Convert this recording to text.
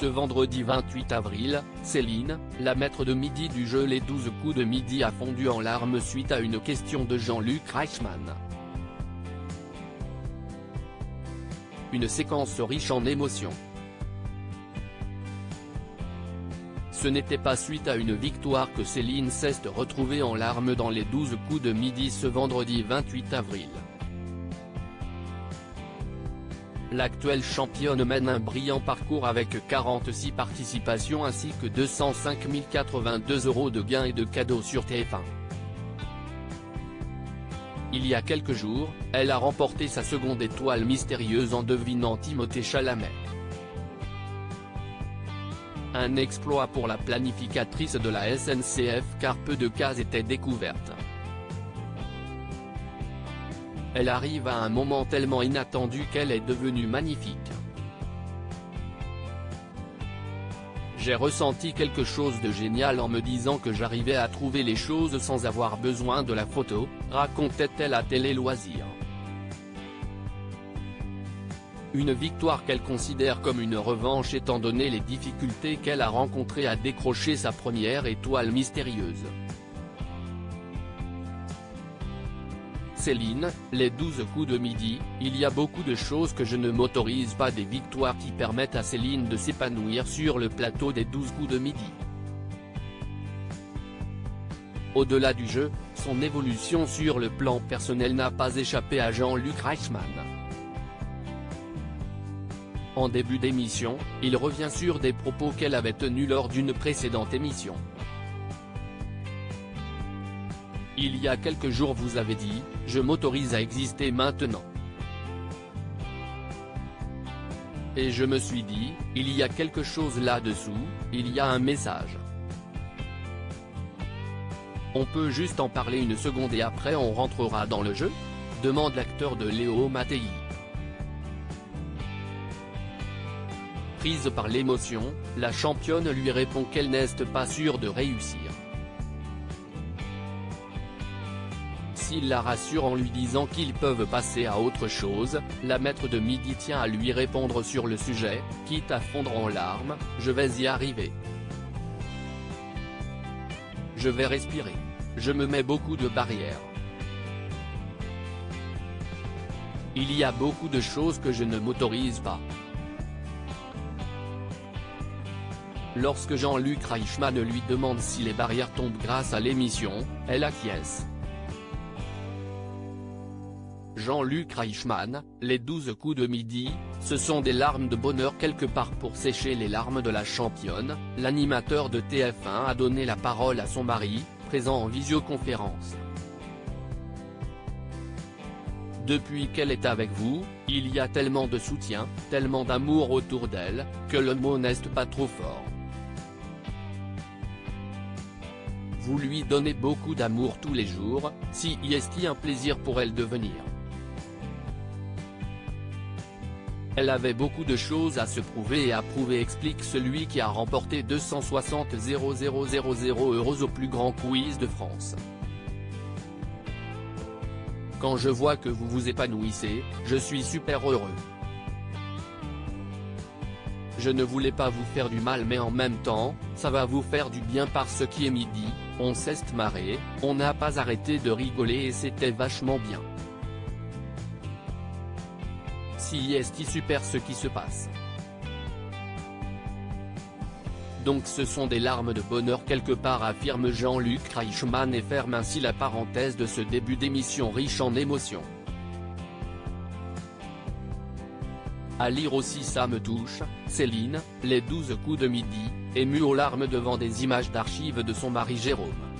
Ce vendredi 28 avril, Céline, la maître de midi du jeu Les 12 coups de midi a fondu en larmes suite à une question de Jean-Luc Reichmann. Une séquence riche en émotions. Ce n'était pas suite à une victoire que Céline s'est retrouvée en larmes dans les 12 coups de midi ce vendredi 28 avril. L'actuelle championne mène un brillant parcours avec 46 participations ainsi que 205 082 € de gains et de cadeaux sur TF1. Il y a quelques jours, elle a remporté sa seconde étoile mystérieuse en devinant Timothée Chalamet. Un exploit pour la planificatrice de la SNCF car peu de cases étaient découvertes. Elle arrive à un moment tellement inattendu qu'elle est devenue magnifique. J'ai ressenti quelque chose de génial en me disant que j'arrivais à trouver les choses sans avoir besoin de la photo, racontait-elle à Télé Loisirs. Une victoire qu'elle considère comme une revanche étant donné les difficultés qu'elle a rencontrées à décrocher sa première étoile mystérieuse. Céline, les 12 coups de midi, il y a beaucoup de choses que je ne m'autorise pas, des victoires qui permettent à Céline de s'épanouir sur le plateau des 12 coups de midi. Au-delà du jeu, son évolution sur le plan personnel n'a pas échappé à Jean-Luc Reichmann. En début d'émission, il revient sur des propos qu'elle avait tenus lors d'une précédente émission. Il y a quelques jours vous avez dit, je m'autorise à exister maintenant. Et je me suis dit, il y a quelque chose là-dessous, il y a un message. On peut juste en parler une seconde et après on rentrera dans le jeu ? Demande l'acteur de Léo Mattei. Prise par l'émotion, la championne lui répond qu'elle n'est pas sûre de réussir. S'il la rassure en lui disant qu'ils peuvent passer à autre chose, la maître de midi tient à lui répondre sur le sujet, quitte à fondre en larmes, je vais y arriver. Je vais respirer. Je me mets beaucoup de barrières. Il y a beaucoup de choses que je ne m'autorise pas. Lorsque Jean-Luc Reichmann lui demande si les barrières tombent grâce à l'émission, elle acquiesce. Jean-Luc Reichmann, les 12 coups de midi, ce sont des larmes de bonheur quelque part pour sécher les larmes de la championne. L'animateur de TF1 a donné la parole à son mari, présent en visioconférence. Depuis qu'elle est avec vous, il y a tellement de soutien, tellement d'amour autour d'elle, que le mot n'est pas trop fort. Vous lui donnez beaucoup d'amour tous les jours, si est un plaisir pour elle de venir. Elle avait beaucoup de choses à se prouver et à prouver, explique celui qui a remporté 260 000 € au plus grand quiz de France. Quand je vois que vous vous épanouissez, je suis super heureux. Je ne voulais pas vous faire du mal mais en même temps, ça va vous faire du bien parce qu'il est midi, on s'est marré, on n'a pas arrêté de rigoler et c'était vachement bien. Si est super ce qui se passe. Donc ce sont des larmes de bonheur quelque part, affirme Jean-Luc Reichmann et ferme ainsi la parenthèse de ce début d'émission riche en émotions. À lire aussi ça me touche, Céline, les 12 coups de midi, émue aux larmes devant des images d'archives de son mari Jérôme.